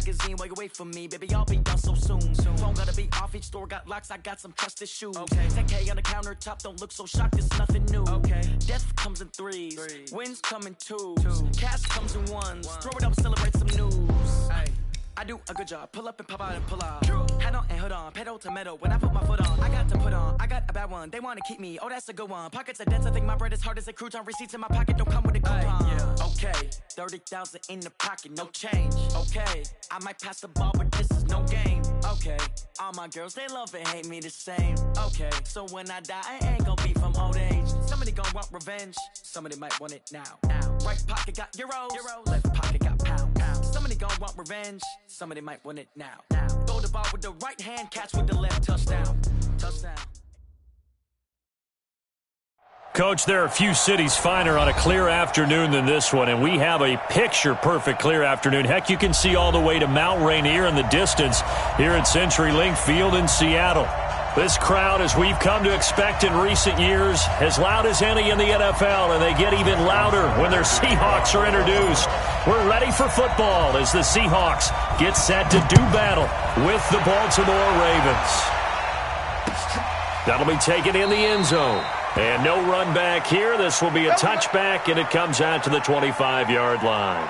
magazine while you wait for me. Baby, I'll be done so soon. Phone gotta be off, each store got locks, I got some trusted shoes. 10K on the countertop, don't look so shocked, it's nothing new. Death comes in threes, wins come in twos, cash comes in ones. Throw it up, celebrate some news. I do a good job, pull up and pop out and pull off. Head on and hood on, pedal to metal. When I put my foot on, I got to put on. I got a bad one, they wanna keep me. Oh, that's a good one. Pockets are dense, I think my bread is hard as a crouton. Receipts in my pocket don't come with a coupon. Okay, 30,000 in the pocket, no change. Okay, I might pass the ball, but this is no game. Okay, all my girls, they love and hate me the same. Okay, so when I die, I ain't gonna be from old age. Somebody gon' want revenge, somebody might want it now. Right pocket got euros, left pocket got pounds. Somebody gon' want revenge, somebody might want it now. Throw the ball with the right hand, catch with the left, touchdown. Touchdown. Coach, there are few cities finer on a clear afternoon than this one, and we have a picture-perfect clear afternoon. Heck, you can see all the way to Mount Rainier in the distance here at CenturyLink Field in Seattle. This crowd, as we've come to expect in recent years, as loud as any in the NFL, and they get even louder when their Seahawks are introduced. We're ready for football as the Seahawks get set to do battle with the Baltimore Ravens. That'll be taken in the end zone. And no run back here. This will be a touchback, and it comes out to the 25-yard line.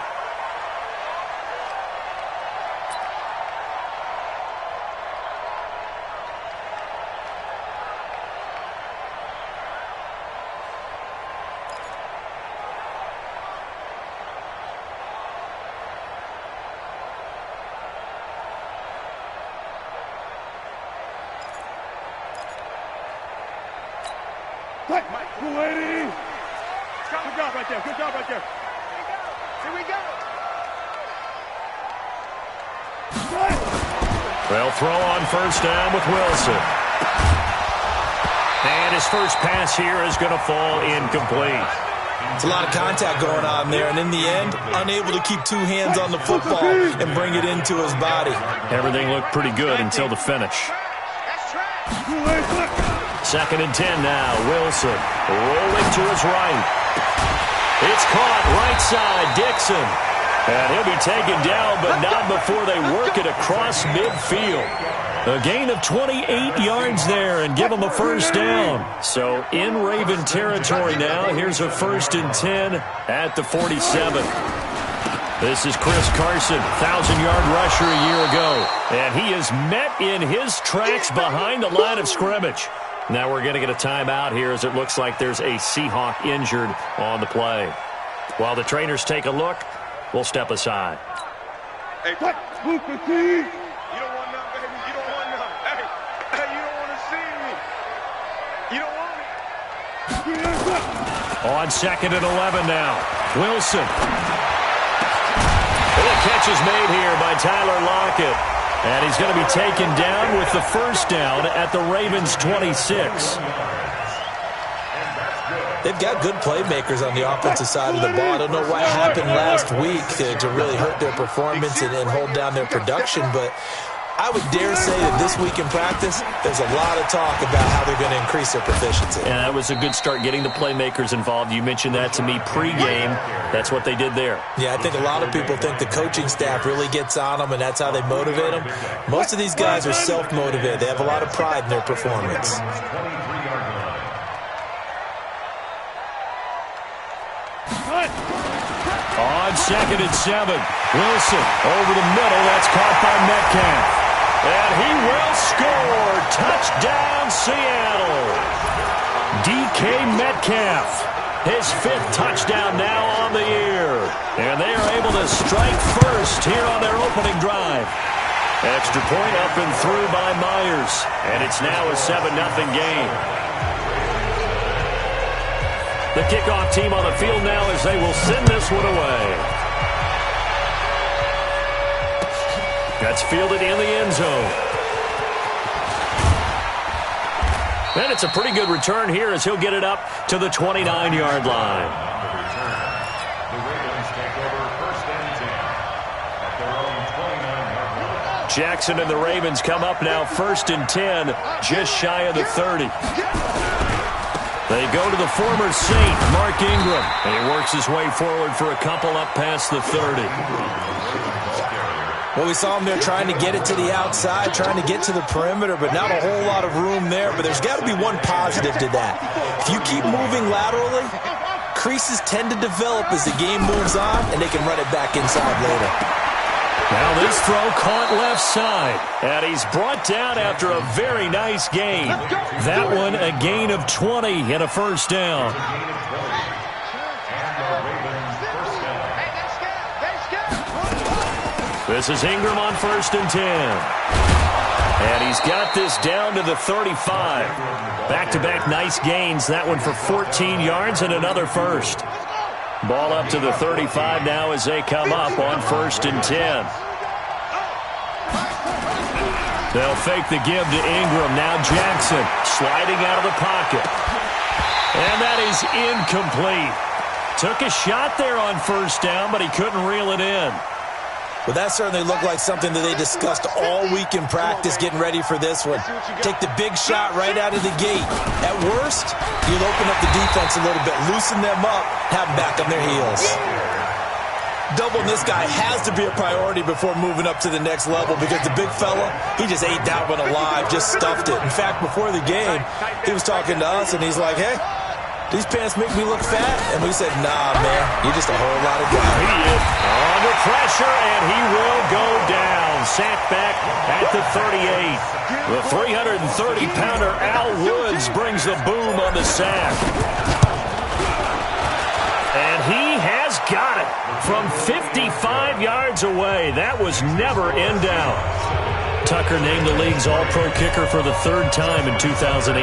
Good job right there. Here we go. They'll throw on first down with Wilson. And his first pass here is going to fall incomplete. It's a lot of contact going on there, and in the end, unable to keep two hands on the football and bring it into his body. Everything looked pretty good until the finish. Second and 10 now. Wilson rolling to his right. It's caught right side, Dixon. And he'll be taken down, but not before they work it across midfield. A gain of 28 yards there and give them a first down. So in Raven territory now. Here's a 1st and 10 at the 47. This is Chris Carson, 1,000-yard rusher a year ago. And he is met in his tracks behind the line of scrimmage. Now we're going to get a timeout here as it looks like there's a Seahawk injured on the play. While the trainers take a look, we'll step aside. Hey, you don't want none, baby. You don't want none. Hey, you don't want to see me. You don't want it. On 2nd and 11 now. Wilson. And the catch is made here by Tyler Lockett. And he's going to be taken down with the first down at the Ravens' 26. They've got good playmakers on the offensive side of the ball. I don't know what happened last week to really hurt their performance and hold down their production, but I would dare say that this week in practice, there's a lot of talk about how they're going to increase their proficiency. And that was a good start getting the playmakers involved. You mentioned that to me pregame. That's what they did there. Yeah, I think a lot of people think the coaching staff really gets on them, and that's how they motivate them. Most of these guys are self-motivated. They have a lot of pride in their performance. On 2nd and 7, Wilson over the middle. That's caught by Metcalf. And he will score. Touchdown, Seattle. DK Metcalf, his 5th touchdown now on the year. And they are able to strike first here on their opening drive. Extra point up and through by Myers. And it's now a 7-0 game. The kickoff team on the field now as they will send this one away. That's fielded in the end zone. And it's a pretty good return here as he'll get it up to the 29-yard line. Jackson and the Ravens come up now 1st and 10, just shy of the 30. They go to the former Saint, Mark Ingram. And he works his way forward for a couple up past the 30. Well, we saw him there trying to get it to the outside, trying to get to the perimeter, but not a whole lot of room there. But there's got to be one positive to that. If you keep moving laterally, creases tend to develop as the game moves on, and they can run it back inside later. Now this throw caught left side, and he's brought down after a very nice gain. That one a gain of 20 and a first down. This is Ingram on 1st and 10. And he's got this down to the 35. Back-to-back nice gains. That one for 14 yards and another first. Ball up to the 35 now as they come up on 1st and 10. They'll fake the give to Ingram. Now Jackson sliding out of the pocket. And that is incomplete. Took a shot there on 1st down, but he couldn't reel it in. Well, that certainly looked like something that they discussed all week in practice getting ready for this one. Take the big shot right out of the gate. At worst, you'll open up the defense a little bit, loosen them up, have them back on their heels. Doubling this guy has to be a priority before moving up to the next level because the big fella, he just ate that one alive, just stuffed it. In fact, before the game, he was talking to us, and he's like, hey, these pants make me look fat. And we said, nah, man, you're just a whole lot of guy. He is under pressure, and he will go down. Sacked back at the 38. The 330-pounder Al Woods brings the boom on the sack. And he has got it from 55 yards away. That was never in doubt. Tucker named the league's all-pro kicker for the 3rd time in 2018.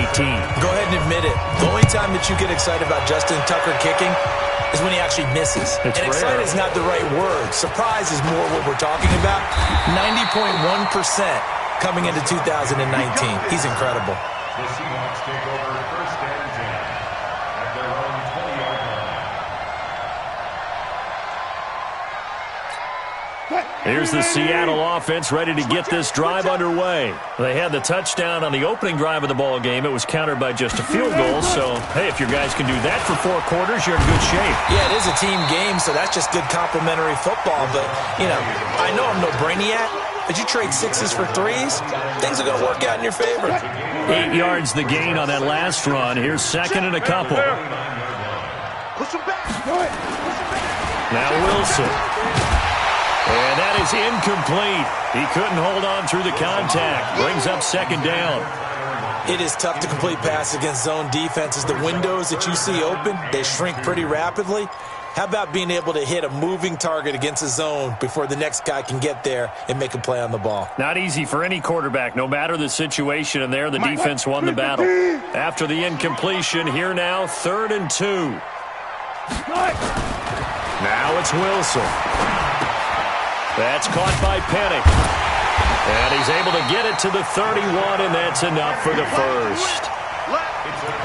Go ahead and admit it. The only time that you get excited about Justin Tucker kicking is when he actually misses. It's and excited is not the right word. Surprise is more what we're talking about. 90.1% coming into 2019. He's incredible. The Seahawks take over 1st and 10 at their own 20-yard line. Here's the Seattle offense ready to get this drive underway. They had the touchdown on the opening drive of the ball game. It was countered by just a field goal. So, hey, if your guys can do that for 4 quarters, you're in good shape. Yeah, it is a team game, so that's just good complimentary football. But, you know, I know I'm no brainiac, but you trade 6s for 3s, things are going to work out in your favor. 8 yards the gain on that last run. Here's 2nd and a couple. Now Wilson. And that is incomplete. He couldn't hold on through the contact. Brings up 2nd down. It is tough to complete passes against zone defenses. The windows that you see open, they shrink pretty rapidly. How about being able to hit a moving target against a zone before the next guy can get there and make a play on the ball? Not easy for any quarterback, no matter the situation. And there, the defense won the battle. After the incompletion, here now, 3rd and 2. Now it's Wilson. That's caught by Penny. And he's able to get it to the 31, and that's enough for the first.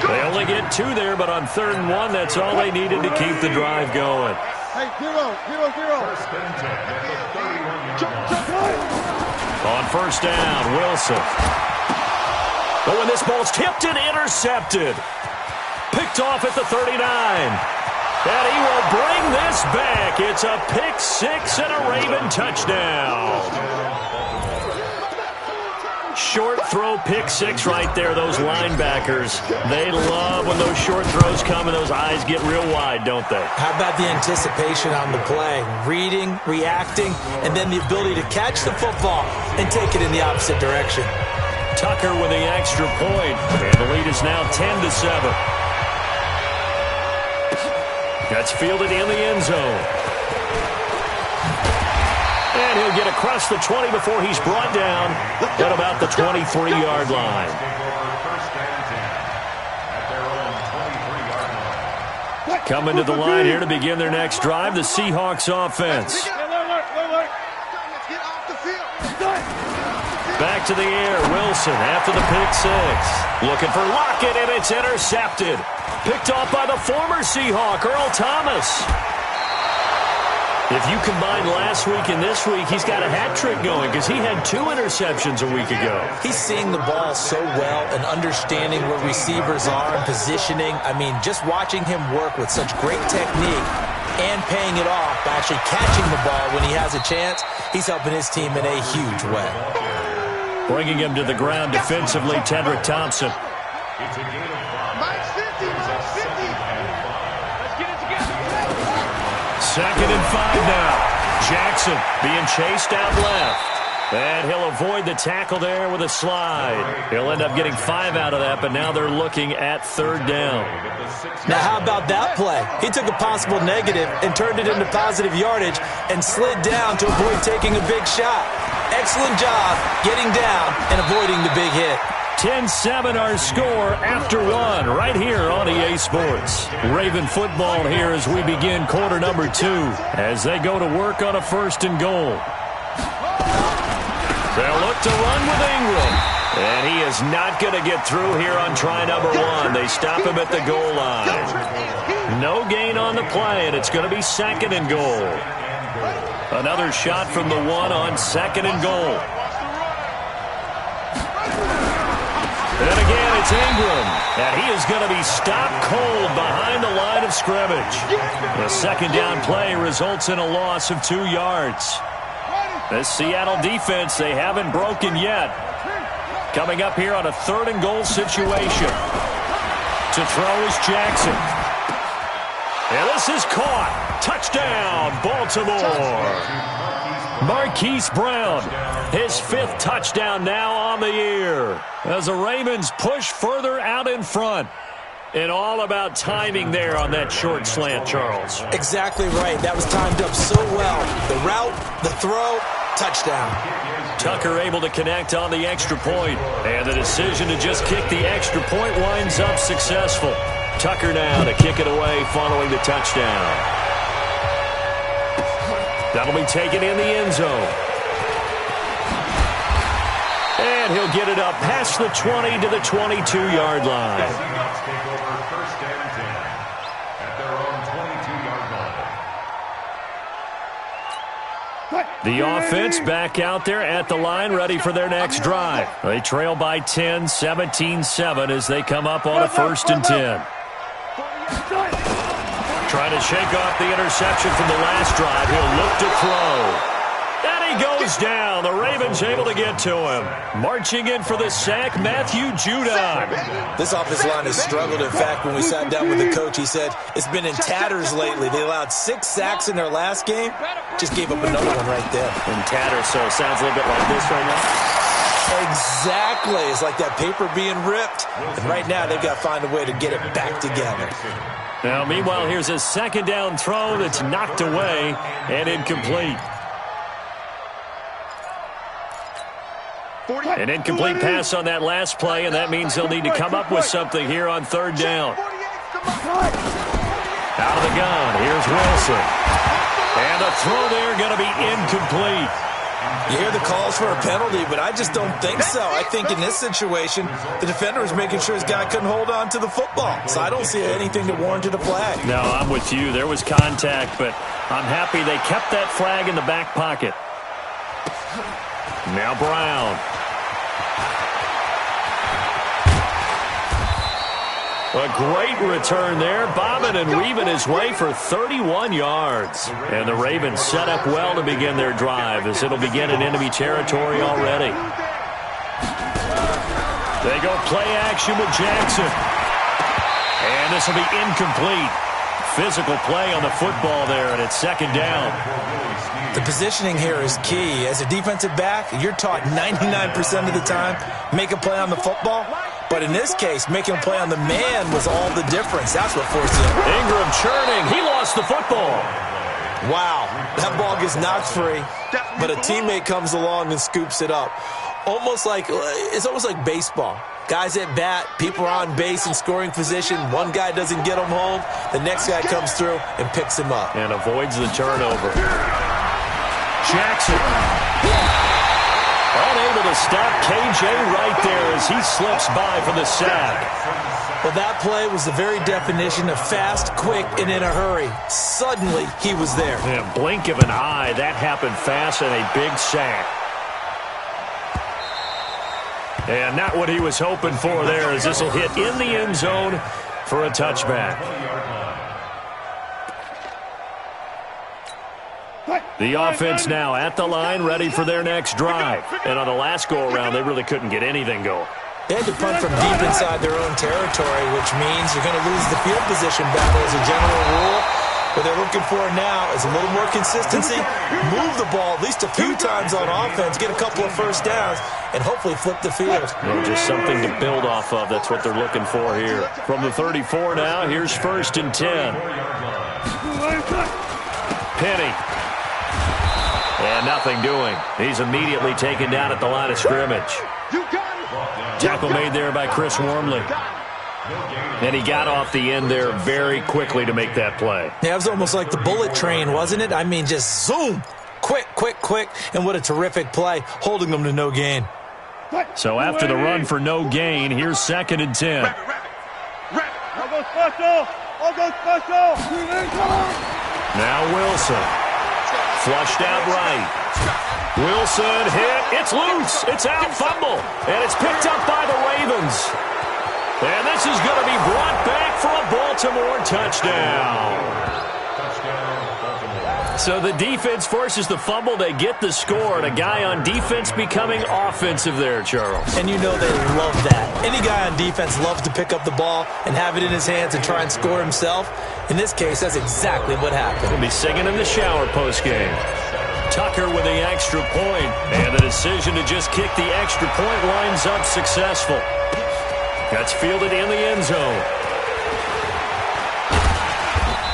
They only get 2 there, but on 3rd and 1, that's all they needed to keep the drive going. Hey, 0. First and 10 at the 31. On 1st down, Wilson. But when this ball's tipped and intercepted. Picked off at the 39. And he will bring this back. It's a pick 6 and a Raven touchdown. Short throw pick 6 right there. Those linebackers, they love when those short throws come and those eyes get real wide, don't they? How about the anticipation on the play? Reading, reacting, and then the ability to catch the football and take it in the opposite direction. Tucker with the extra point. And the lead is now 10-7. That's fielded in the end zone. And he'll get across the 20 before he's brought down at about the 23-yard line. Coming to the line here to begin their next drive, the Seahawks offense. Back to the air, Wilson after the pick 6. Looking for Lockett, and it's intercepted. Picked off by the former Seahawk, Earl Thomas. If you combine last week and this week, he's got a hat trick going because he had 2 interceptions a week ago. He's seeing the ball so well and understanding where receivers are and positioning. I mean, just watching him work with such great technique, and paying it off by actually catching the ball when he has a chance. He's helping his team in a huge way. Bringing him to the ground defensively, Tedrick Thompson. It's a gain of 5. Mike's 50, Mike's 50. Let's get it together. 2nd and 5 now. Jackson being chased out left. And he'll avoid the tackle there with a slide. He'll end up getting 5 out of that, but now they're looking at 3rd down. Now, how about that play? He took a possible negative and turned it into positive yardage and slid down to avoid taking a big shot. Excellent job getting down and avoiding the big hit. 10-7 our score after 1 right here on EA Sports. Raven football here as we begin quarter number 2 as they go to work on a 1st and goal. They'll look to run with Ingram. And he is not going to get through here on try number 1. They stop him at the goal line. No gain on the play, and it's going to be 2nd and goal. Another shot from the 1 on 2nd and goal. And again, it's Ingram. And he is going to be stopped cold behind the line of scrimmage. The 2nd down play results in a loss of 2 yards. The Seattle defense, they haven't broken yet. Coming up here on a 3rd and goal situation. To throw is Jackson. And this is caught. Touchdown, Baltimore. Marquise Brown, his 5th touchdown now on the year. As the Ravens push further out in front. And all about timing there on that short slant, Charles. Exactly right. That was timed up so well. The route, the throw, touchdown. Tucker able to connect on the extra point. And the decision to just kick the extra point winds up successful. Tucker now to kick it away following the touchdown. That'll be taken in the end zone. And he'll get it up past the 20 to the 22-yard line. Seahawks take over 1st and 10 at their own 22-yard line. The offense back out there at the line, ready for their next drive. They trail by 10, 17-7 as they come up on a 1st and 10. Trying to shake off the interception from the last drive. He'll look to throw. And he goes down. The Ravens able to get to him. Marching in for the sack, Matthew Judon. This offensive line has struggled. In fact, when we sat down with the coach, he said it's been in tatters lately. They allowed 6 sacks in their last game. Just gave up another one right there. In tatters, so it sounds a little bit like this right now. Exactly. It's like that paper being ripped. And right now, they've got to find a way to get it back together. Now, meanwhile, here's a 2nd down throw that's knocked away and incomplete. An incomplete pass on that last play, and that means they'll need to come up with something here on 3rd down. Out of the gun, here's Wilson. And the throw there going to be incomplete. You hear the calls for a penalty, but I just don't think so. I think in this situation, the defender was making sure his guy couldn't hold on to the football. So I don't see anything that warranted a flag. No, I'm with you. There was contact, but I'm happy they kept that flag in the back pocket. Now Brown. A great return there, bobbing and weaving his way for 31 yards. And the Ravens set up well to begin their drive as it'll begin in enemy territory already. They go play action with Jackson. And this will be incomplete. Physical play on the football there, and it's 2nd down. The positioning here is key. As a defensive back, you're taught 99% of the time, make a play on the football. But in this case, making a play on the man was all the difference. That's what forced it. Ingram churning. He lost the football. Wow. That ball gets knocked free, but a teammate comes along and scoops it up. It's almost like baseball. Guys at bat, people are on base in scoring position. One guy doesn't get him home. The next guy comes through and picks him up. And avoids the turnover. Jackson. Unable to stop KJ right there as he slips by for the sack. Well, that play was the very definition of fast, quick, and in a hurry. Suddenly, he was there. In a blink of an eye, that happened fast and a big sack. And not what he was hoping for there as this will hit in the end zone for a touchback. The offense now at the line, ready for their next drive. And on the last go-around, they really couldn't get anything going. They had to punt from deep inside their own territory, which means you're going to lose the field position battle as a general rule. What they're looking for now is a little more consistency, move the ball at least a few times on offense, get a couple of first downs, and hopefully flip the field. Well, just something to build off of. That's what they're looking for here. From the 34 now, here's 1st and 10. Penny. And nothing doing. He's immediately taken down at the line of scrimmage. Tackle made there by Chris Wormley. And he got off the end there very quickly to make that play. Yeah, it was almost like the bullet train, wasn't it? I mean, just zoom. Quick, quick, quick. And what a terrific play, holding them to no gain. So after the run for no gain, here's 2nd and 10. Now Wilson. Flushed out right. Wilson hit. It's loose. It's out. Fumble. And it's picked up by the Ravens. And this is going to be brought back for a Baltimore touchdown. So the defense forces the fumble. They get the score. And a guy on defense becoming offensive there, Charles. And you know they love that. Any guy on defense loves to pick up the ball and have it in his hands and try and score himself. In this case, that's exactly what happened. He'll be singing in the shower postgame. Tucker with the extra point. And the decision to just kick the extra point lines up successful. That's fielded in the end zone.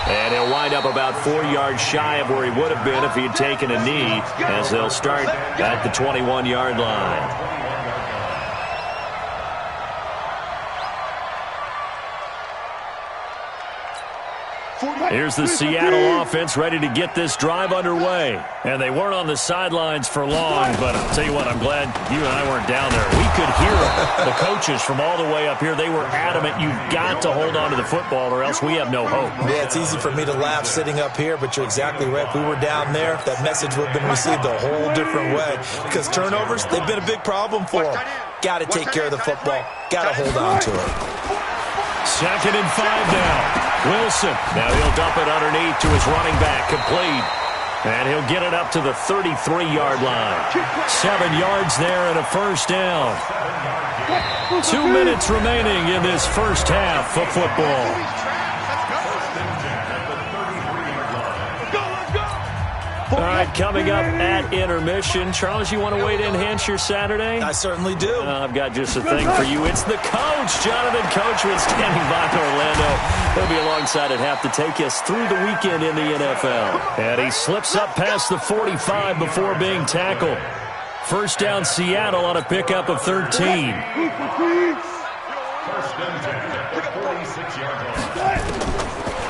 And he'll wind up about 4 yards shy of where he would have been if he had taken a knee, as they'll start at the 21-yard line. Here's the Seattle offense ready to get this drive underway. And they weren't on the sidelines for long, but I'll tell you what, I'm glad you and I weren't down there. We could hear them. The coaches from all the way up here, they were adamant, you've got to hold on to the football or else we have no hope. Yeah, it's easy for me to laugh sitting up here, but you're exactly right. If we were down there, that message would have been received a whole different way. Because turnovers, they've been a big problem for them. Got to take care of the football. Got to hold on to it. 2nd and 5 now. Wilson. Now he'll dump it underneath to his running back. Complete. And he'll get it up to the 33-yard line. 7 yards there and a first down. 2 minutes remaining in this first half of football. All right, coming up at intermission. Charles, you want to wait to enhance your Saturday? I certainly do. I've got just a thing for you. It's the coach, Jonathan Coachman, standing by in Orlando. He'll be alongside at half to take us through the weekend in the NFL. And he slips up past the 45 before being tackled. First down, Seattle on a pickup of 13. First and 10 at the 46-yard line.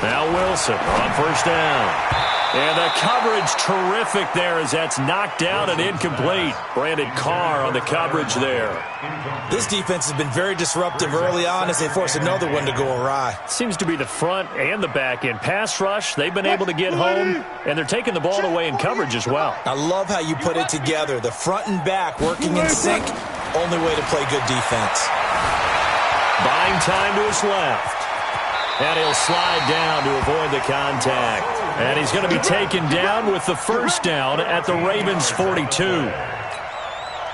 Now Wilson on first down. And the coverage terrific there as that's knocked down and incomplete. Brandon Carr on the coverage there. This defense has been very disruptive early on as they force another one to go awry. Seems to be the front and the back end. Pass rush, they've been able to get home, and they're taking the ball away in coverage as well. I love how you put it together. The front and back working in sync, only way to play good defense. Buying time to his left. And he'll slide down to avoid the contact. And he's going to be taken down with the first down at the Ravens' 42.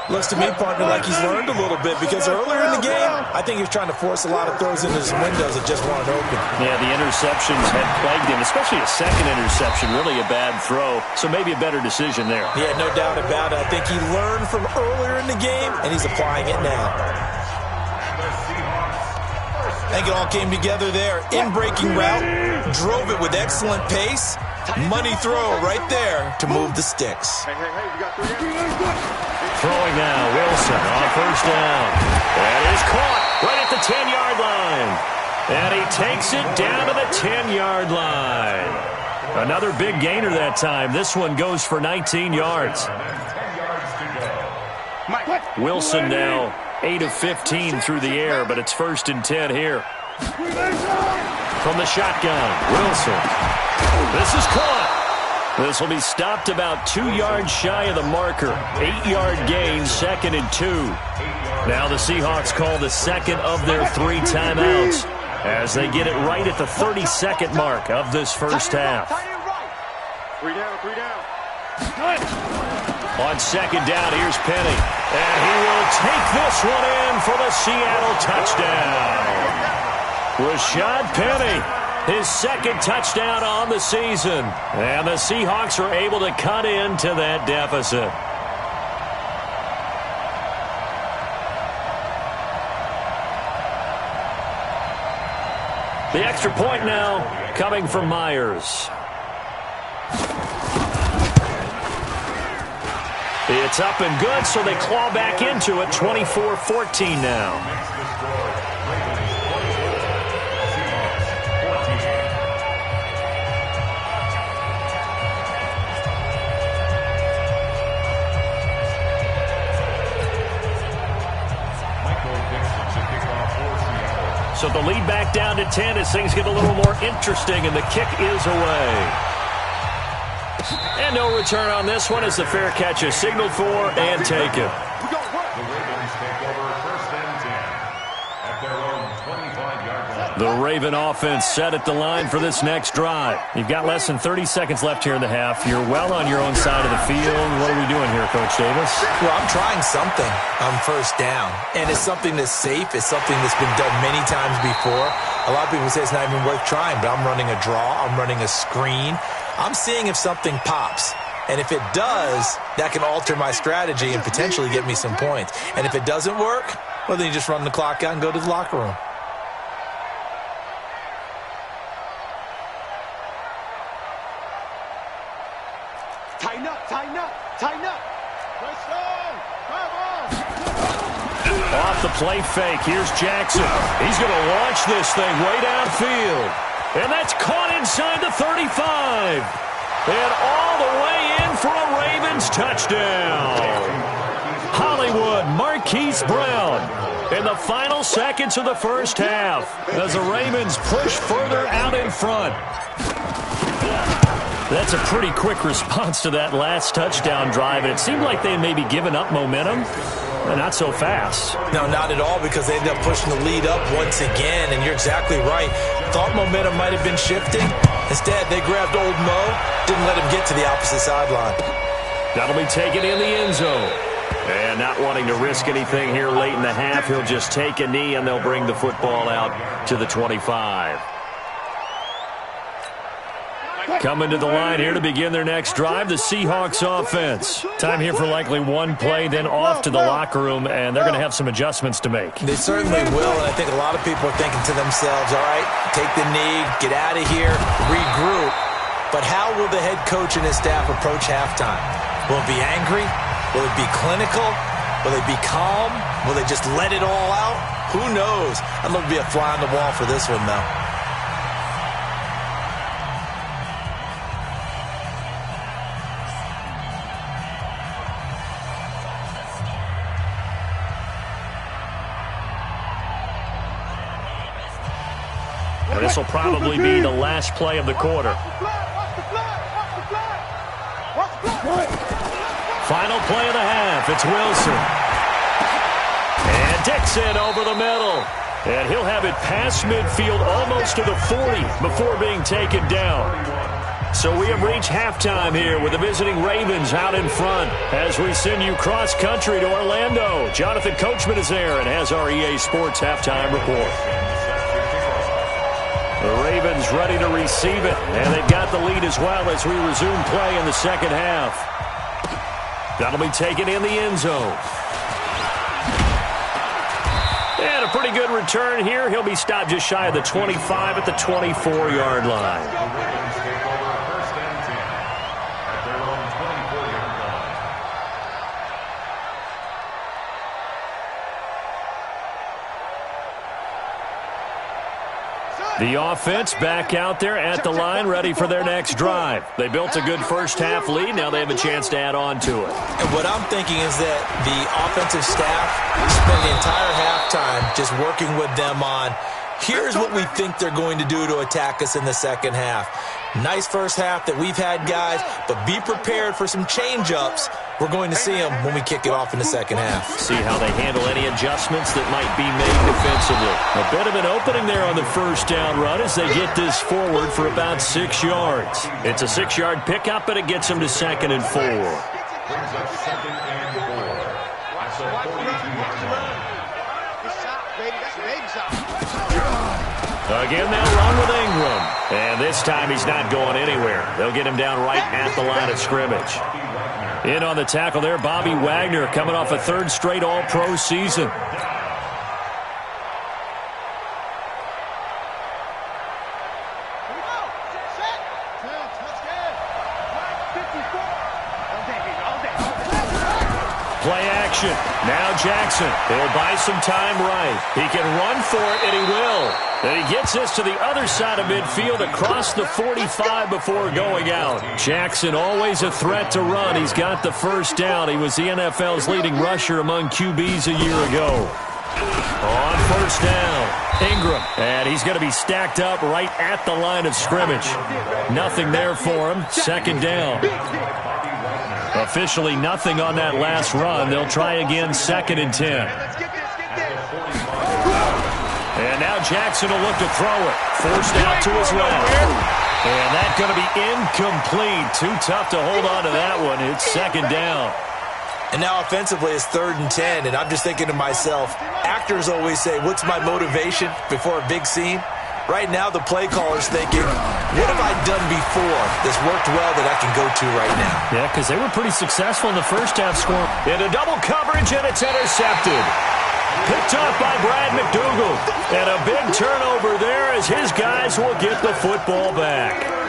Looks to me, partner, like he's learned a little bit because earlier in the game, I think he was trying to force a lot of throws into his windows that just weren't open. Yeah, the interceptions had plagued him, especially a second interception, really a bad throw. So maybe a better decision there. Yeah, no doubt about it. I think he learned from earlier in the game, and he's applying it now. I think it all came together there. In-breaking route, drove it with excellent pace. Money throw right there to move the sticks. Throwing now, Wilson on first down. And is caught right at the 10-yard line. And he takes it down to the 10-yard line. Another big gainer that time. This one goes for 19 yards. Wilson now 8 of 15 through the air, but it's 1st and 10 here. From the shotgun, Wilson. This is caught. This will be stopped about 2 yards shy of the marker. 8-yard gain, 2nd and 2. Now the Seahawks call the second of their 3 timeouts as they get it right at the 32nd mark of this first half. 3 down, 3 down. On second down, here's Penny. And he will take this one in for the Seattle touchdown. Rashad Penny, his second touchdown on the season. And the Seahawks are able to cut into that deficit. The extra point now coming from Myers. It's up and good, so they claw back into it, 24-14 now. So the lead back down to 10 as things get a little more interesting, and the kick is away. And no return on this one as the fair catch is signaled for and taken. The Ravens take over first and 10 at their own 25-yard line. The Raven offense set at the line for this next drive. You've got less than 30 seconds left here in the half. You're well on your own side of the field. What are we doing here, Coach Davis? Well, I'm trying something on first down, and it's something that's safe. It's something that's been done many times before. A lot of people say it's not even worth trying, but I'm running a draw. I'm running a screen. I'm seeing if something pops. And if it does, that can alter my strategy and potentially get me some points. And if it doesn't work, well, then you just run the clock out and go to the locker room. Tighten up, tighten up, tighten up. Off the play fake, here's Jackson. He's going to launch this thing way downfield. And that's caught inside the 35. And all the way in for a Ravens touchdown. Hollywood Marquise Brown in the final seconds of the first half as the Ravens push further out in front. That's a pretty quick response to that last touchdown drive, and it seemed like they had maybe given up momentum, but not so fast. No, not at all, because they ended up pushing the lead up once again, and you're exactly right. Thought momentum might have been shifting. Instead, they grabbed old Mo, didn't let him get to the opposite sideline. That'll be taken in the end zone. And not wanting to risk anything here late in the half, he'll just take a knee, and they'll bring the football out to the 25. Coming to the line here to begin their next drive, the Seahawks offense. Time here for likely one play, then off to the locker room, and they're going to have some adjustments to make. They certainly will, and I think a lot of people are thinking to themselves, all right, take the knee, get out of here, regroup. But how will the head coach and his staff approach halftime? Will it be angry? Will it be clinical? Will they be calm? Will they just let it all out? Who knows? I'd love to be a fly on the wall for this one, though. This will probably be the last play of the quarter. Final play of the half. It's Wilson. And Dixon over the middle. And he'll have it past midfield almost to the 40 before being taken down. So we have reached halftime here with the visiting Ravens out in front as we send you cross-country to Orlando. Jonathan Coachman is there and has our EA Sports halftime report. The Ravens ready to receive it, and they've got the lead as well as we resume play in the second half. That'll be taken in the end zone. And a pretty good return here. He'll be stopped just shy of the 25 at the 24-yard line. The offense back out there at the line, ready for their next drive. They built a good first-half lead. Now they have a chance to add on to it. And what I'm thinking is that the offensive staff spent the entire halftime just working with them on Here's what we think they're going to do to attack us in the second half. Nice first half that we've had, guys, but be prepared for some change-ups. We're going to see them when we kick it off in the second half. See how they handle any adjustments that might be made defensively. A bit of an opening there on the first down run as they get this forward for about 6 yards. It's a 6-yard pickup, but it gets them to 2nd and 4. Brings up 2nd and 4. That's a 42-yard line. Again, they'll run with Ingram. And this time he's not going anywhere. They'll get him down right at the line of scrimmage. In on the tackle there, Bobby Wagner, coming off a 3rd straight All-Pro season. Play action. Now Jackson. He'll buy some time right. He can run for it, and he will. And he gets this to the other side of midfield across the 45 before going out. Jackson always a threat to run. He's got the first down. He was the NFL's leading rusher among QBs a year ago. On first down, Ingram. And he's going to be stacked up right at the line of scrimmage. Nothing there for him. 2nd down. Officially nothing on that last run. They'll try again 2nd and 10. And now Jackson will look to throw it. Forced out to his left. And that's going to be incomplete. Too tough to hold on to that one. It's 2nd down. And now offensively it's 3rd and 10, and I'm just thinking to myself, actors always say, what's my motivation before a big scene? Right now the play caller's thinking, what have I done before that's worked well that I can go to right now? Yeah, because they were pretty successful in the first half score. Into double coverage, and it's intercepted. Picked off by Brad McDougal. And a big turnover there as his guys will get the football back.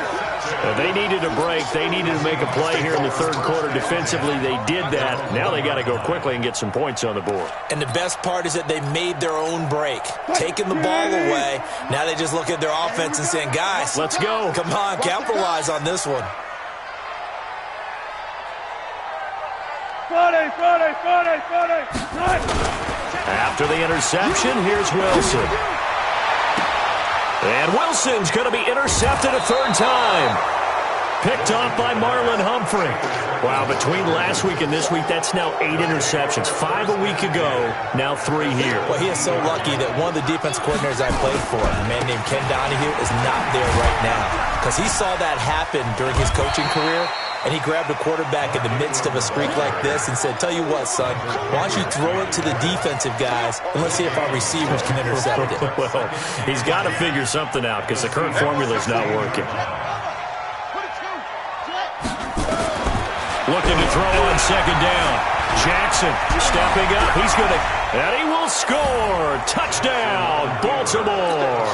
They needed a break. They needed to make a play here in the 3rd quarter defensively. They did that. Now they got to go quickly and get some points on the board. And the best part is that they made their own break, taking the ball away. Now they just look at their offense and saying, guys, let's go. Come on, capitalize on this one. Friday. After the interception, here's Wilson. And Wilson's going to be intercepted a 3rd time. Picked off by Marlon Humphrey. Wow, between last week and this week, that's now 8 interceptions. 5 a week ago, now 3 here. Well, he is so lucky that one of the defense coordinators I played for, a man named Ken Donahue, is not there right now. Because he saw that happen during his coaching career, and he grabbed a quarterback in the midst of a streak like this and said, tell you what, son, why don't you throw it to the defensive guys, and let's see if our receivers can intercept it. Well, he's got to figure something out because the current formula is not working. Looking to throw on 2nd down. Jackson stepping up. He's going to, and he will score. Touchdown, Baltimore.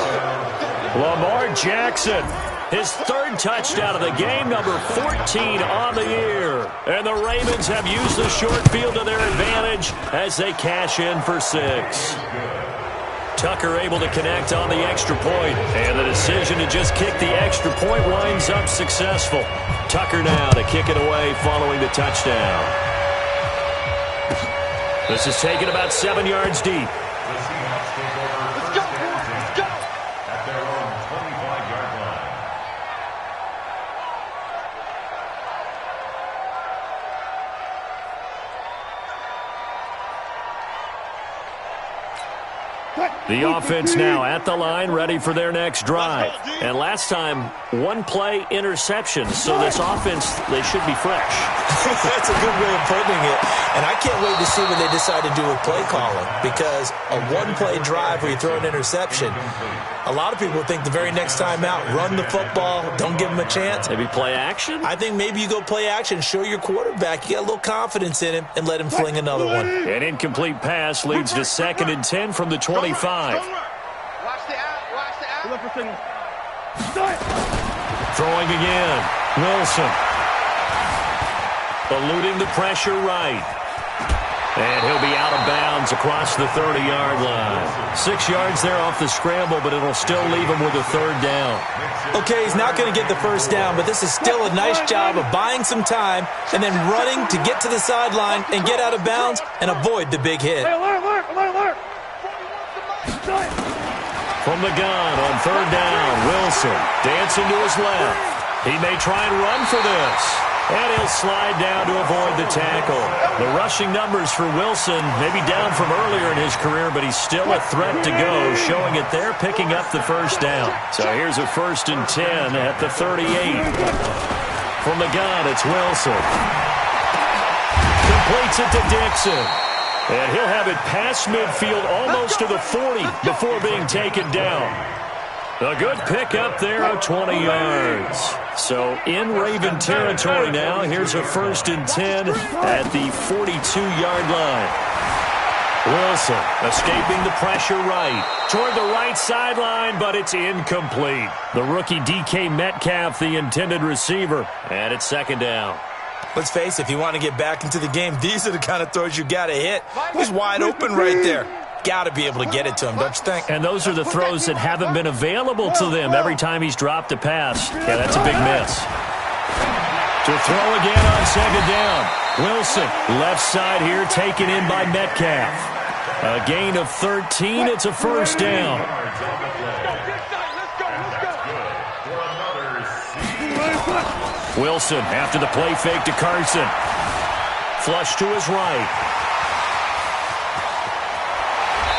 Lamar Jackson. His 3rd touchdown of the game, number 14 on the year. And the Ravens have used the short field to their advantage as they cash in for 6. Tucker able to connect on the extra point. And the decision to just kick the extra point winds up successful. Tucker now to kick it away following the touchdown. This is taken about 7 yards deep. Let's go! At their own 25-yard line. The offense now at the line, ready for their next drive. And last time, 1 play interception. So this offense, they should be fresh. That's a good way of putting it. And I can't wait to see what they decide to do with play calling. Because a 1-play drive where you throw an interception, a lot of people think the very next time out, run the football, don't give them a chance. Maybe play action? I think maybe you go play action, show your quarterback, you got a little confidence in him, and let him fling another one. An incomplete pass leads to 2nd and 10 from the 25. Watch the out. Throwing again. Wilson. Eluding the pressure right. And he'll be out of bounds across the 30-yard line. 6 yards there off the scramble, but it'll still leave him with a 3rd down. Okay, he's not going to get the first down, but this is still a nice job of buying some time and then running to get to the sideline and get out of bounds and avoid the big hit. Alert. From the gun on third down, Wilson dancing to his left. He may try and run for this. And he'll slide down to avoid the tackle. The rushing numbers for Wilson may be down from earlier in his career, but he's still a threat to go, showing it there, picking up the first down. So here's a 1st and 10 at the 38. From the gun, it's Wilson. Completes it to Dixon. And he'll have it past midfield almost to the 40 before being taken down. A good pickup there of 20 yards. So in Raven territory now. Here's a 1st and 10 at the 42-yard line. Wilson escaping the pressure right. Toward the right sideline, but it's incomplete. The rookie DK Metcalf, the intended receiver. And it's 2nd down. Let's face it, if you want to get back into the game, these are the kind of throws you got to hit. He's wide open right there. Got to be able to get it to him, don't you think? And those are the throws that haven't been available to them every time he's dropped a pass. Yeah, that's a big miss. To throw again on 2nd down. Wilson, left side here, taken in by Metcalf. A gain of 13. It's a 1st down. Wilson, after the play fake to Carson. Flush to his right.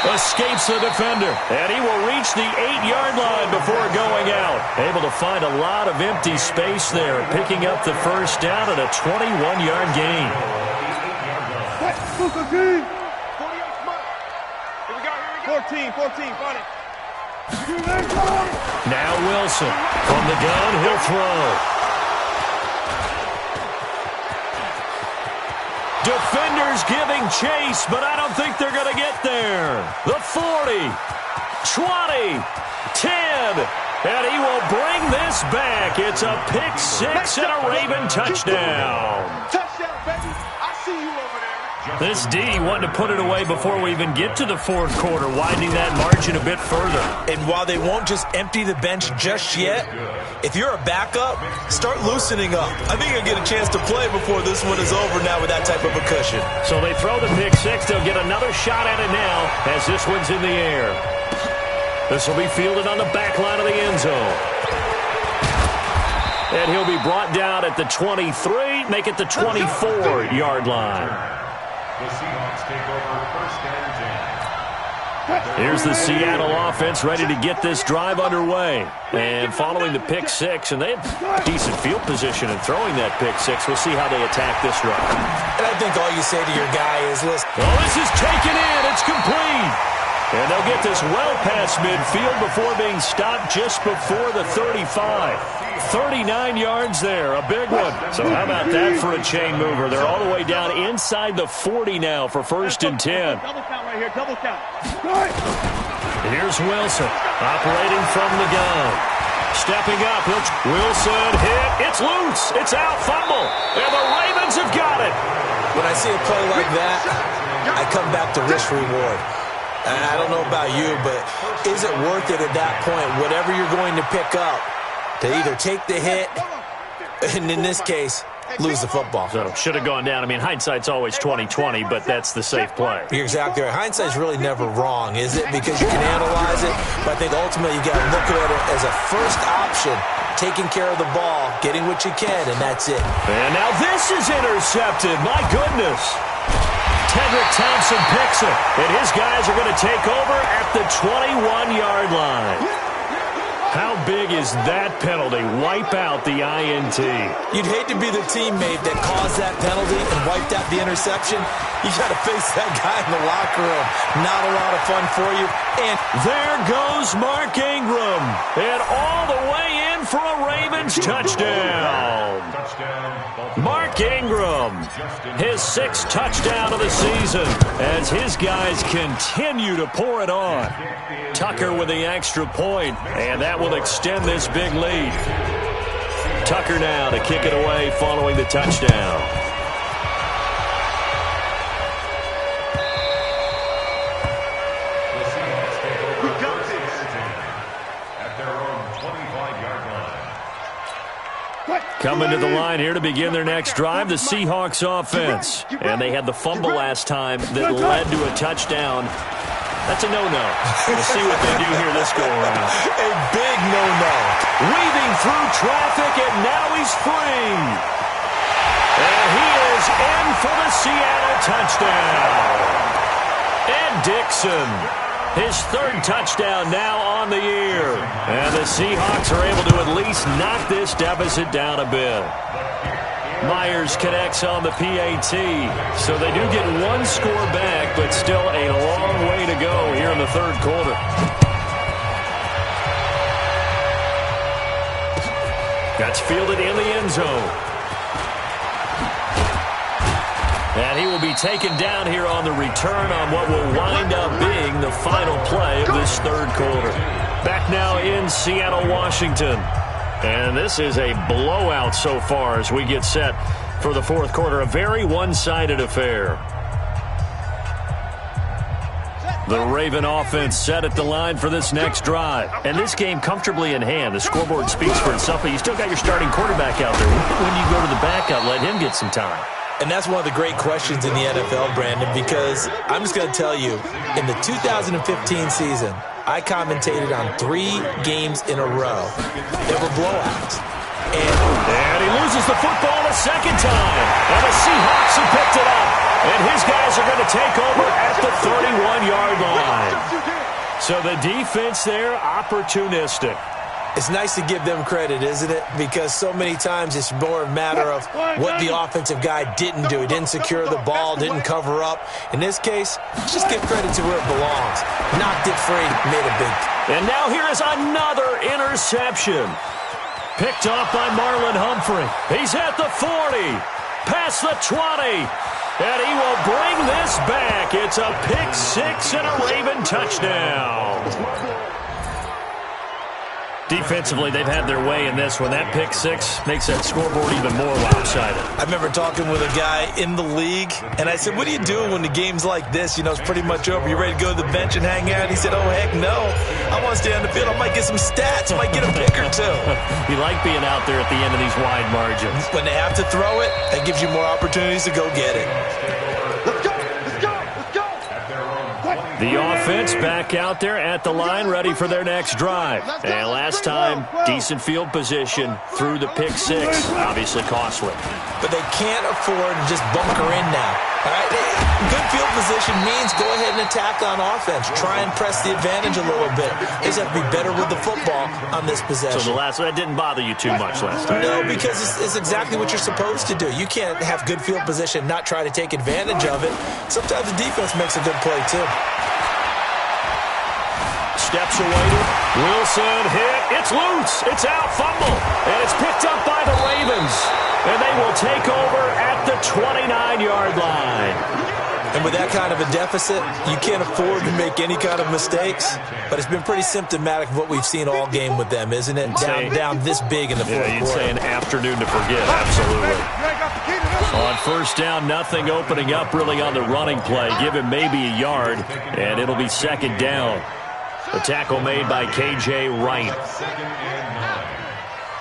Escapes the defender, and he will reach the 8-yard line before going out. Able to find a lot of empty space there, picking up the 1st down and a 21-yard gain. Here we go. 14, got it. Now Wilson. From the gun, he'll throw. Defenders giving chase, but I don't think they're going to get there. The 40, 20, 10, and he will bring this back. It's a pick 6 and a Raven touchdown. Touchdown, baby. I see you over there. This D wanting to put it away before we even get to the 4th quarter, widening that margin a bit further. And while they won't just empty the bench just yet, if you're a backup, start loosening up. I think you'll get a chance to play before this one is over now with that type of a cushion. So they throw the pick 6. They'll get another shot at it now as this one's in the air. This will be fielded on the back line of the end zone. And he'll be brought down at the 23, make it the 24-yard line. The Seahawks take over 1st and 10. Here's the Seattle offense ready to get this drive underway. And following the pick 6, and they have decent field position in throwing that pick 6. We'll see how they attack this drive. And I think all you say to your guy is, listen. Oh, this is taken in. It's complete. And they'll get this well past midfield before being stopped just before the 35. 39 yards there, a big one. So how about that for a chain mover? They're all the way down inside the 40 now for 1st and 10. Double count right here, double count. Here's Wilson, operating from the gun. Stepping up, Wilson hit. It's loose. It's out, fumble. And the Ravens have got it. When I see a play like that, I come back to risk reward. And I don't know about you, but is it worth it at that point, whatever you're going to pick up, to either take the hit, and in this case, lose the football? So should have gone down. I mean, hindsight's always 20/20, but that's the safe play. You're exactly right. Hindsight's really never wrong, is it? Because you can analyze it, but I think ultimately you got to look at it as a first option, taking care of the ball, getting what you can, and that's it. And now this is intercepted. My goodness. Tedrick Thompson picks it, and his guys are going to take over at the 21-yard line. How big is that penalty? Wipe out the INT. You'd hate to be the teammate that caused that penalty and wiped out the interception. You got to face that guy in the locker room. Not a lot of fun for you. And there goes Mark Ingram. And all the way in for a Ravens touchdown. Mark Ingram, his 6th touchdown of the season as his guys continue to pour it on. Tucker with the extra point, and that will extend this big lead. Tucker now to kick it away following the touchdown. Coming to the line here to begin their next drive, the Seahawks offense. And they had the fumble last time that led to a touchdown. That's a no-no. We'll see what they do here this go-around. A big no-no. Weaving through traffic, and now he's free. And he is in for the Seattle touchdown. And Dixon, his third touchdown now on the year. And the Seahawks are able to at least knock this deficit down a bit. Myers connects on the PAT, so they do get one score back, but still a long way to go here in the third quarter. That's fielded in the end zone. And he will be taken down here on the return on what will wind up being the final play of this third quarter. Back now in Seattle, Washington. And this is a blowout so far as we get set for the fourth quarter. A very one-sided affair. The Raven offense set at the line for this next drive. And this game comfortably in hand. The scoreboard speaks for itself, but you still got your starting quarterback out there. When you go to the backup, let him get some time. And that's one of the great questions in the NFL, Brandon, because I'm just going to tell you, in the 2015 season, I commentated on 3 games in a row. They were blowouts. And he loses the football a second time. And the Seahawks have picked it up. And his guys are going to take over at the 31-yard line. So the defense there, opportunistic. It's nice to give them credit, isn't it? Because so many times it's more a matter of what the offensive guy didn't do. He didn't secure the ball, didn't cover up. In this case, just give credit to where it belongs. Knocked it free, made a big. And now here is another interception. Picked off by Marlon Humphrey. He's at the 40, past the 20, and he will bring this back. It's a pick six and a Raven touchdown. Defensively, they've had their way in this one. That pick six makes that scoreboard even more lopsided. I remember talking with a guy in the league, and I said, what do you do when the game's like this? You know, it's pretty much over. You ready to go to the bench and hang out? He said, oh, heck no. I want to stay on the field. I might get some stats. Might get a pick or two. You like being out there at the end of these wide margins. When they have to throw it, that gives you more opportunities to go get it. The offense back out there at the line, ready for their next drive. And last time, decent field position through the pick six. Obviously costly. But they can't afford to just bunker in now. All right? Good field position means go ahead and attack on offense. Try and press the advantage a little bit. They just have to be better with the football on this possession. So the last one, that didn't bother you too much last time? No, because it's exactly what you're supposed to do. You can't have good field position and not try to take advantage of it. Sometimes the defense makes a good play, too. Steps awaited. Wilson hit. It's loose. It's out. Fumble. And it's picked up by the Ravens. And they will take over at the 29-yard line. And with that kind of a deficit, you can't afford to make any kind of mistakes. But it's been pretty symptomatic of what we've seen all game with them, isn't it? Down this big in the fourth quarter. You'd say an afternoon to forget. Absolutely. On first down, nothing opening up really on the running play. Give him maybe a yard, and it'll be second down. The tackle made by K.J. Wright. Second and 9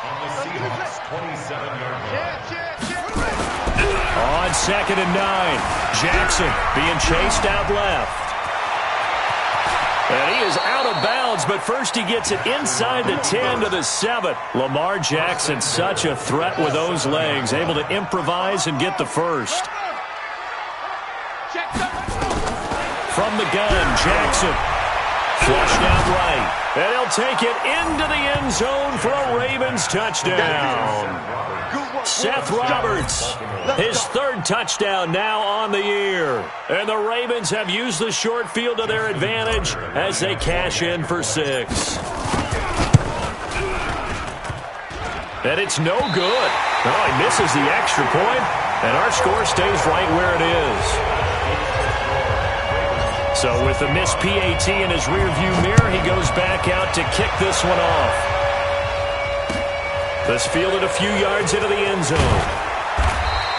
on the Seahawks 27-yard line. On second and 9, Jackson being chased out left. And he is out of bounds, but first he gets it inside the 10 to the 7. Lamar Jackson, such a threat with those legs, able to improvise and get the first. From the gun, Jackson. Flushed out right. And he'll take it into the end zone for a Ravens touchdown. Seth Roberts, his third touchdown now on the year. And the Ravens have used the short field to their advantage as they cash in for 6. And it's no good. Oh, he misses the extra point, and our score stays right where it is. So with the missed PAT in his rearview mirror, he goes back out to kick this one off. This fielded a few yards into the end zone.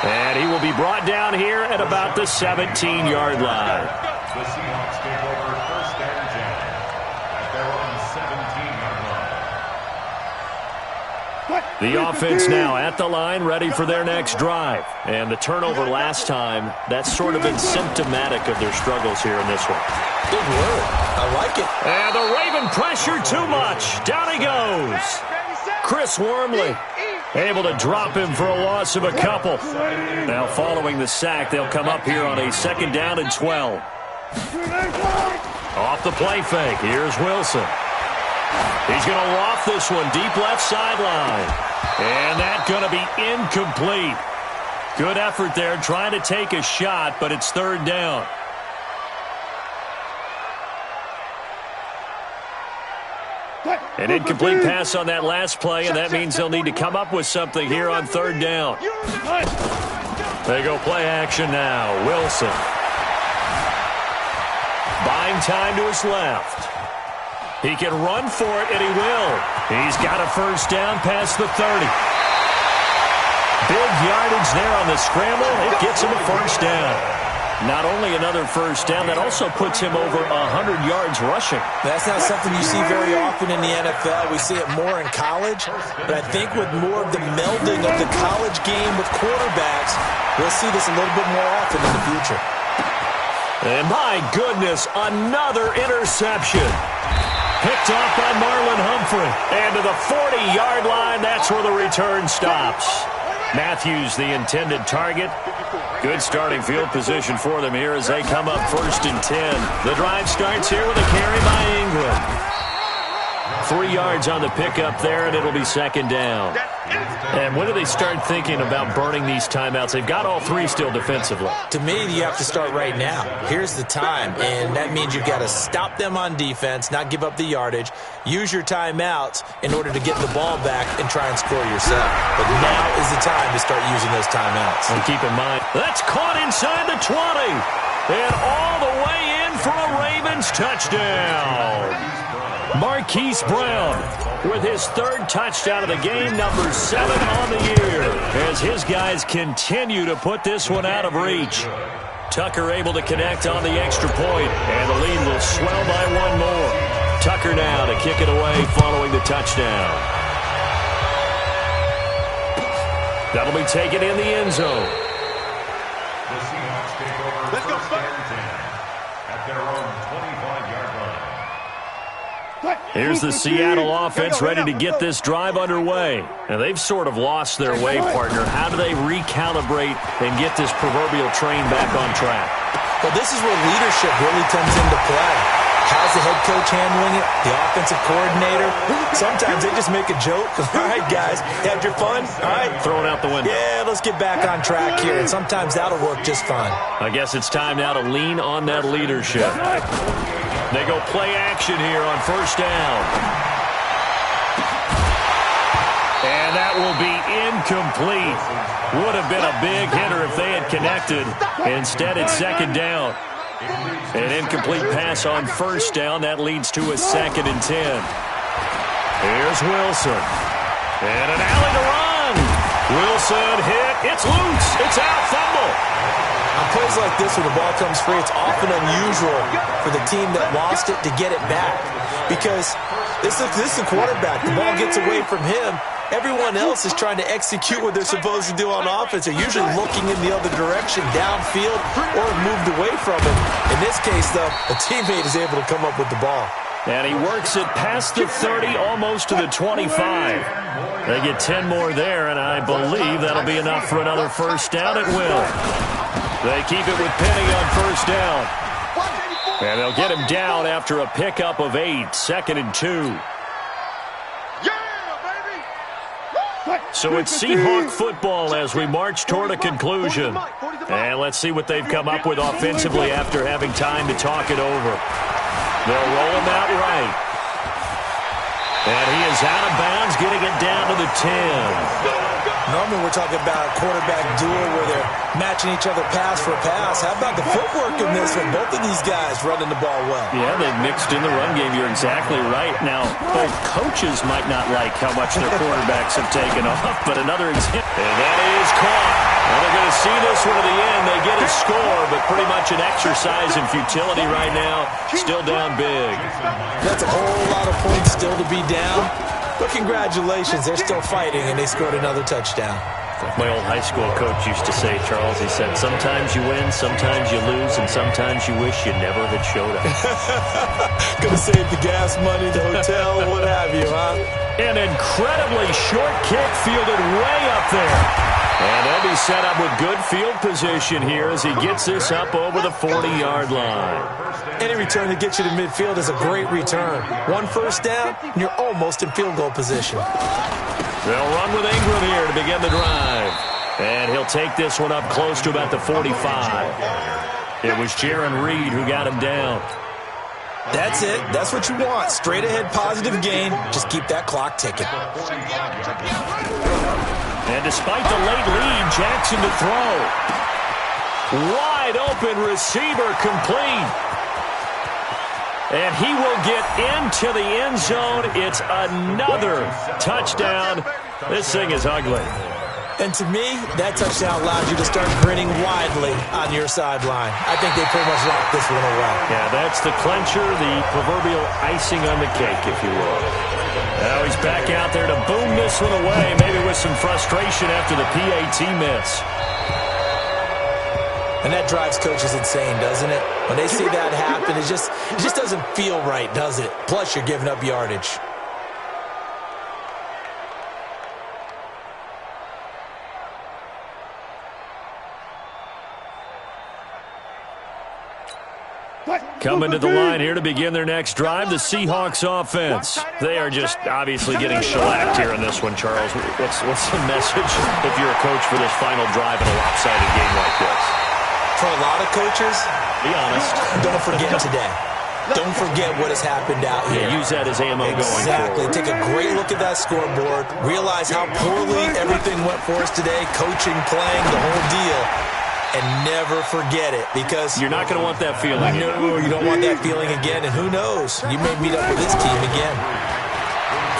And he will be brought down here at about the 17-yard line. The Seahawks take over first and 10 at their own 17-yard line. The offense now at the line, ready for their next drive. And the turnover last time, that's sort of been symptomatic of their struggles here in this one. Good word. I like it. And the Raven pressure too much. Down he goes. Chris Wormley able to drop him for a loss of a couple. Now following the sack, they'll come up here on a 2nd down and 12. Off the play fake, here's Wilson. He's going to loft this one deep left sideline. And that's going to be incomplete. Good effort there trying to take a shot, but it's 3rd down. An incomplete pass on that last play, and that means they'll need to come up with something here on 3rd down. They go play action now. Wilson. Buying time to his left. He can run for it, and he will. He's got a 1st down past the 30. Big yardage there on the scramble. It gets him a 1st down. Not only another 1st down, that also puts him over 100 yards rushing. That's not something you see very often in the NFL. We see it more in college. But I think with more of the melding of the college game with quarterbacks, we'll see this a little bit more often in the future. And my goodness, another interception. Picked off by Marlon Humphrey. And to the 40-yard line, that's where the return stops. Matthews, the intended target. Good starting field position for them here as they come up 1st and 10. The drive starts here with a carry by Ingram. 3 yards on the pickup there, and it'll be 2nd down. And when do they start thinking about burning these timeouts? They've got all 3 still defensively. To me, you have to start right now. Here's the time, and that means you've got to stop them on defense, not give up the yardage, use your timeouts in order to get the ball back and try and score yourself. But now is the time to start using those timeouts. And keep in mind, that's caught inside the 20. And all the way in for a Ravens touchdown. Marquise Brown with his 3rd touchdown of the game, number 7 on the year, as his guys continue to put this one out of reach. Tucker able to connect on the extra point, and the lead will swell by 1 more. Tucker now to kick it away following the touchdown. That'll be taken in the end zone. The Seahawks take over 1st and 10 at their own 25-yard line. Here's the Seattle offense ready to get this drive underway. And they've sort of lost their way, partner. How do they recalibrate and get this proverbial train back on track? Well, this is where leadership really comes into play. How's the head coach handling it? The offensive coordinator? Sometimes they just make a joke. All right, guys, had your fun? All right. Throw it out the window. Yeah, let's get back on track here. And sometimes that'll work just fine. I guess it's time now to lean on that leadership. They go play action here on 1st down. And that will be incomplete. Would have been a big hitter if they had connected. Instead, it's 2nd down. An incomplete pass on 1st down. That leads to a 2nd and 10. Here's Wilson. And an alley to run. Wilson hit. It's loose. It's out. Fumble. On plays like this where the ball comes free, it's often unusual for the team that lost it to get it back. Because this is the quarterback. The ball gets away from him. Everyone else is trying to execute what they're supposed to do on offense. They're usually looking in the other direction, downfield, or moved away from it. In this case, though, a teammate is able to come up with the ball. And he works it past the 30, almost to the 25. They get 10 more there, and I believe that'll be enough for another 1st down. It will. They keep it with Penny on 1st down. And they'll get him down after a pickup of 8, 2nd and 2. So it's Seahawk football as we march toward a conclusion. And let's see what they've come up with offensively after having time to talk it over. They'll roll him out right. And he is out of bounds, getting it down to the 10. Normally we're talking about a quarterback duel where they're matching each other pass for pass. How about the footwork in this one? Both of these guys running the ball well. Yeah, they've mixed in the run game. You're exactly right. Now, both coaches might not like how much their quarterbacks have taken off, but another example. And that is caught. Well, they're going to see this one to the end. They get a score, but pretty much an exercise in futility right now. Still down big. That's a whole lot of points still to be down. But congratulations, they're still fighting, and they scored another touchdown. Like my old high school coach used to say, Charles, he said, sometimes you win, sometimes you lose, and sometimes you wish you never had showed up. Gonna save the gas money, the hotel, what have you, huh? An incredibly short kick fielded way up there. And they'll be set up with good field position here as he gets this up over the 40-yard line. Any return that gets you to midfield is a great return. One first down, and you're almost in field goal position. They'll run with Ingram here to begin the drive. And he'll take this one up close to about the 45. It was Jaron Reed who got him down. That's it. That's what you want. Straight ahead positive gain. Just keep that clock ticking. And despite the late lead, Jackson to throw. Wide open receiver complete. And he will get into the end zone. It's another touchdown. This thing is ugly. And to me, that touchdown allows you to start grinning widely on your sideline. I think they pretty much locked this one away. Yeah, that's the clincher, the proverbial icing on the cake, if you will. Now he's back out there to boom this one away, maybe with some frustration after the PAT miss. And that drives coaches insane, doesn't it? When they see that happen, it just doesn't feel right, does it? Plus, you're giving up yardage. Coming to the line here to begin their next drive, the Seahawks offense. They are just obviously getting shellacked here in this one, Charles. What's the message if you're a coach for this final drive in a lopsided game like this? For a lot of coaches, be honest, don't forget today. Don't forget what has happened out here. Yeah, use that as ammo going forward. Exactly. Take a great look at that scoreboard. Realize how poorly everything went for us today. Coaching, playing, the whole deal. And never forget it, because you're not going to want that feeling. No, you don't want that feeling again. And who knows? You may meet up with this team again.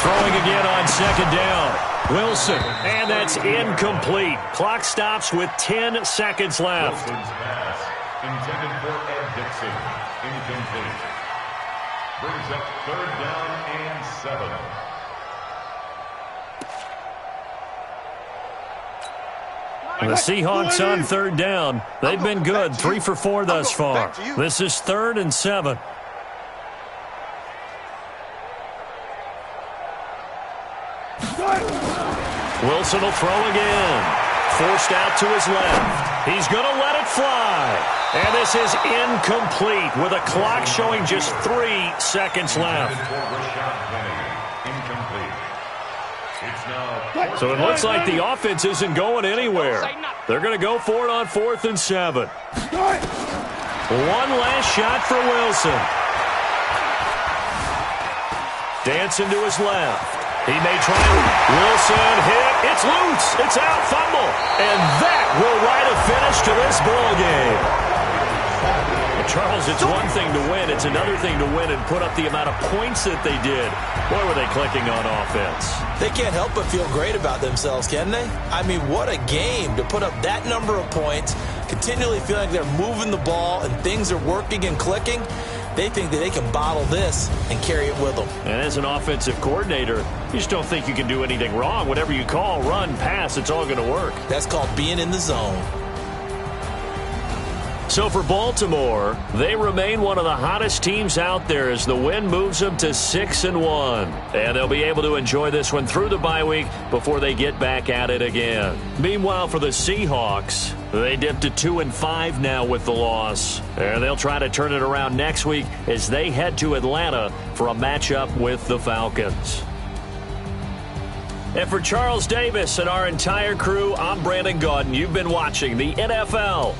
Throwing again on second down. Wilson, and that's incomplete. Clock stops with 10 seconds left. Wilson's pass intended for Ed Dixon. Incomplete. Brings up 3rd down and 7. The Seahawks on 3rd down. They've been good, 3 for 4 thus far. This is 3rd and 7. Wilson will throw again. Forced out to his left. He's going to let it fly. And this is incomplete with a clock showing just 3 seconds left. So it looks like the offense isn't going anywhere. They're going to go for it on 4th and 7. One last shot for Wilson. Dancing to his left. He may try. Wilson hit. It's loose. It's out. Fumble. And that will write a finish to this ball game. Well, Charles, it's one thing to win. It's another thing to win and put up the amount of points that they did. Boy, were they clicking on offense. They can't help but feel great about themselves, can they? I mean, what a game to put up that number of points, continually feeling like they're moving the ball and things are working and clicking. They think that they can bottle this and carry it with them. And as an offensive coordinator, you just don't think you can do anything wrong. Whatever you call, run, pass, it's all going to work. That's called being in the zone. So for Baltimore, they remain one of the hottest teams out there as the win moves them to 6-1. And they'll be able to enjoy this one through the bye week before they get back at it again. Meanwhile, for the Seahawks, they dipped to 2-5 now with the loss. And they'll try to turn it around next week as they head to Atlanta for a matchup with the Falcons. And for Charles Davis and our entire crew, I'm Brandon Gaudin. You've been watching the NFL